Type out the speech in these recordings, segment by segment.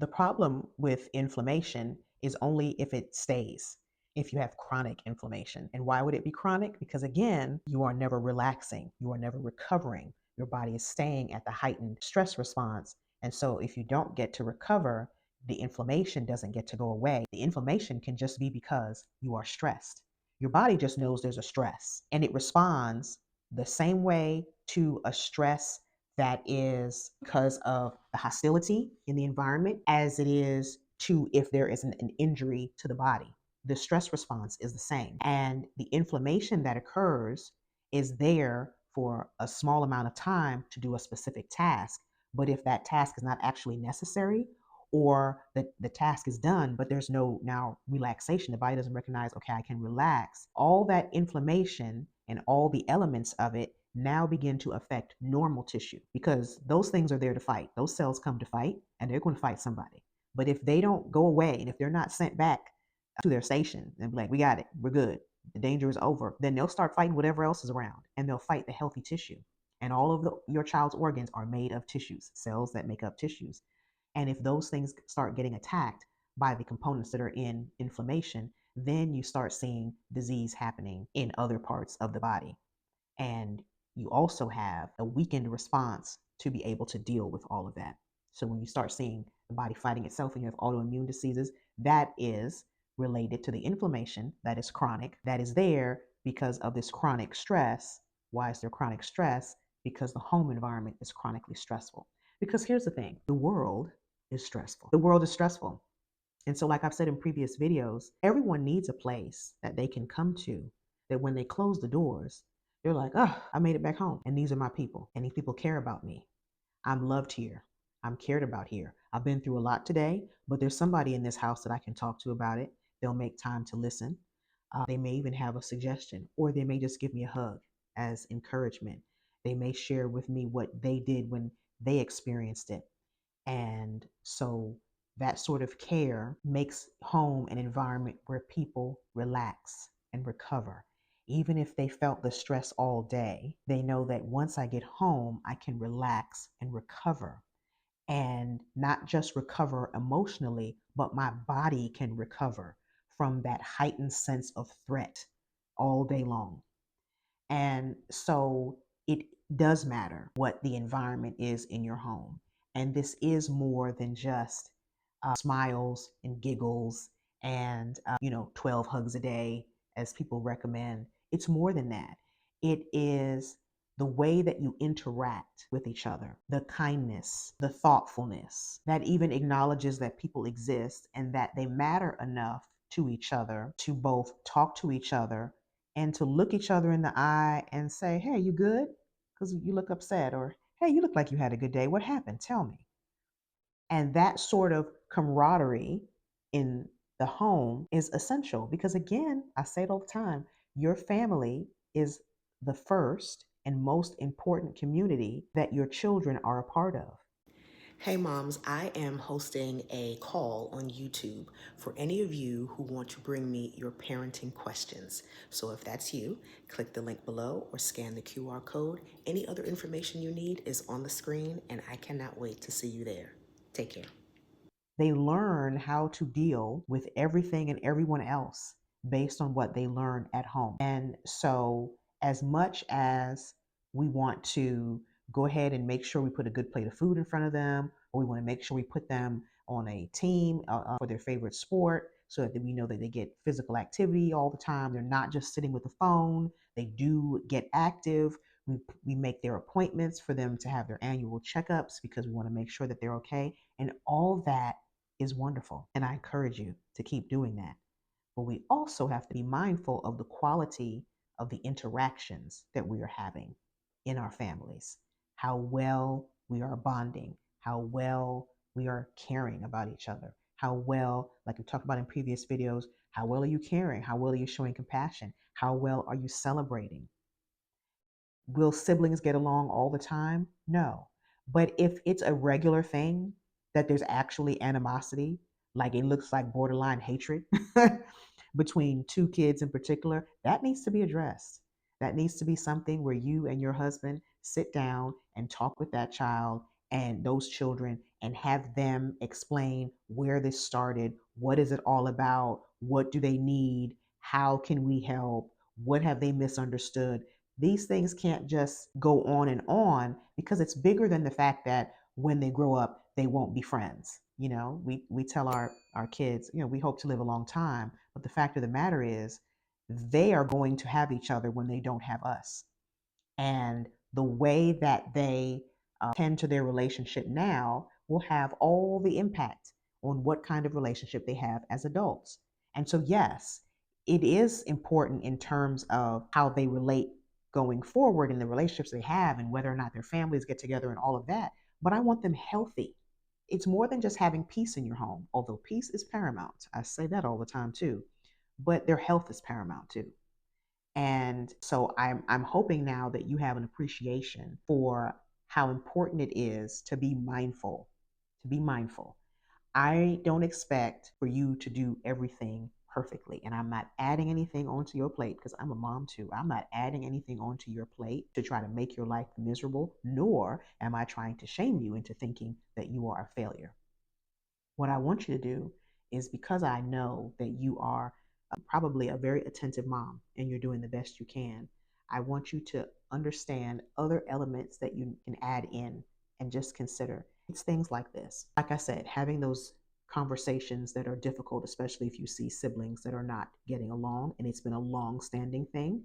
The problem with inflammation is only if it stays, if you have chronic inflammation. And why would it be chronic? Because again, you are never relaxing, you are never recovering. Your body is staying at the heightened stress response. And so if you don't get to recover, the inflammation doesn't get to go away. The inflammation can just be because you are stressed. Your body just knows there's a stress and it responds the same way to a stress that is because of the hostility in the environment as it is to if there is an injury to the body. The stress response is the same. And the inflammation that occurs is there for a small amount of time to do a specific task. But if that task is not actually necessary, or the task is done, but there's no now relaxation, the body doesn't recognize, okay, I can relax, all that inflammation and all the elements of it now begin to affect normal tissue because those things are there to fight. Those cells come to fight and they're going to fight somebody. But if they don't go away and if they're not sent back to their station and be like, we got it, we're good, the danger is over, then they'll start fighting whatever else is around and they'll fight the healthy tissue. And all of your child's organs are made of tissues, cells that make up tissues. And if those things start getting attacked by the components that are in inflammation, then you start seeing disease happening in other parts of the body. And you also have a weakened response to be able to deal with all of that. So when you start seeing the body fighting itself and you have autoimmune diseases, that is related to the inflammation that is chronic, that is there because of this chronic stress. Why is there chronic stress? Because the home environment is chronically stressful. Because here's the thing, the world is stressful. The world is stressful. And so, like I've said in previous videos, everyone needs a place that they can come to that when they close the doors, they're like, oh, I made it back home. And these are my people. And these people care about me. I'm loved here. I'm cared about here. I've been through a lot today, but there's somebody in this house that I can talk to about it. They'll make time to listen. They may even have a suggestion, or they may just give me a hug as encouragement. They may share with me what they did when they experienced it. And so that sort of care makes home an environment where people relax and recover. Even if they felt the stress all day, they know that once I get home, I can relax and recover. And not just recover emotionally, but my body can recover from that heightened sense of threat all day long. And so it does matter what the environment is in your home. And this is more than just smiles and giggles and, 12 hugs a day, as people recommend. It's more than that. It is the way that you interact with each other, the kindness, the thoughtfulness that even acknowledges that people exist and that they matter enough to each other to both talk to each other and to look each other in the eye and say, hey, you good? Because you look upset, or hey, you look like you had a good day. What happened? Tell me. And that sort of camaraderie in the home is essential because, again, I say it all the time, your family is the first and most important community that your children are a part of. Hey moms, I am hosting a call on YouTube for any of you who want to bring me your parenting questions. So if that's you, click the link below or scan the QR code. Any other information you need is on the screen, and I cannot wait to see you there. Take care. They learn how to deal with everything and everyone else based on what they learned at home. And so, as much as we want to go ahead and make sure we put a good plate of food in front of them, or we want to make sure we put them on a team for their favorite sport so that we know that they get physical activity all the time. They're not just sitting with the phone, they do get active. We make their appointments for them to have their annual checkups because we want to make sure that they're okay. And all that is wonderful. And I encourage you to keep doing that. But we also have to be mindful of the quality of the interactions that we are having in our families, how well we are bonding, how well we are caring about each other, how well, like we talked about in previous videos, how well are you caring? How well are you showing compassion? How well are you celebrating? Will siblings get along all the time? No. But if it's a regular thing that there's actually animosity, like it looks like borderline hatred between two kids in particular, that needs to be addressed. That needs to be something where you and your husband sit down and talk with that child and those children and have them explain where this started, what is it all about, what do they need, how can we help, what have they misunderstood. These things can't just go on because it's bigger than the fact that when they grow up, they won't be friends. We tell our kids, we hope to live a long time, but the fact of the matter is, they are going to have each other when they don't have us. And the way that they tend to their relationship now will have all the impact on what kind of relationship they have as adults. And so, yes, it is important in terms of how they relate going forward in the relationships they have and whether or not their families get together and all of that. But I want them healthy. It's more than just having peace in your home, although peace is paramount. I say that all the time too, but their health is paramount too. And so I'm hoping now that you have an appreciation for how important it is to be mindful. To be mindful. I don't expect for you to do everything perfectly. And I'm not adding anything onto your plate because I'm a mom too. I'm not adding anything onto your plate to try to make your life miserable, nor am I trying to shame you into thinking that you are a failure. What I want you to do is, because I know that you are probably a very attentive mom and you're doing the best you can, I want you to understand other elements that you can add in and just consider. It's things like this. Like I said, having those conversations that are difficult, especially if you see siblings that are not getting along and it's been a long standing thing.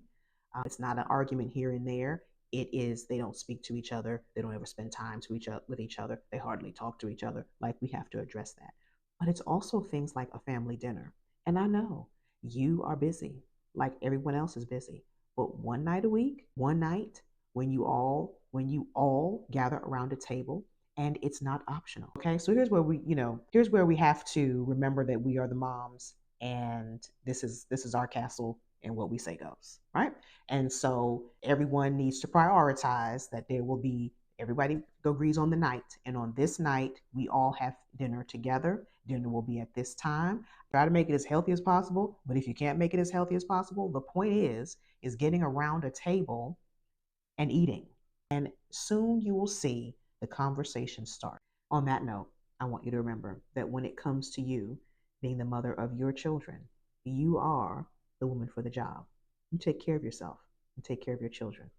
It's not an argument here and there. It is they don't speak to each other. They don't ever spend time with each other. They hardly talk to each other. Like, we have to address that. But it's also things like a family dinner. And I know you are busy, like everyone else is busy. But one night a week, one night when you all gather around a table, and it's not optional. Okay? So here's where we have to remember that we are the moms, and this is our castle, and what we say goes, right? And so everyone needs to prioritize that there will be everybody agrees on the night. And on this night, we all have dinner together. Dinner will be at this time. Try to make it as healthy as possible. But if you can't make it as healthy as possible, the point is getting around a table and eating. And soon you will see the conversation start. On that note, I want you to remember that when it comes to you being the mother of your children, you are the woman for the job. You take care of yourself and take care of your children.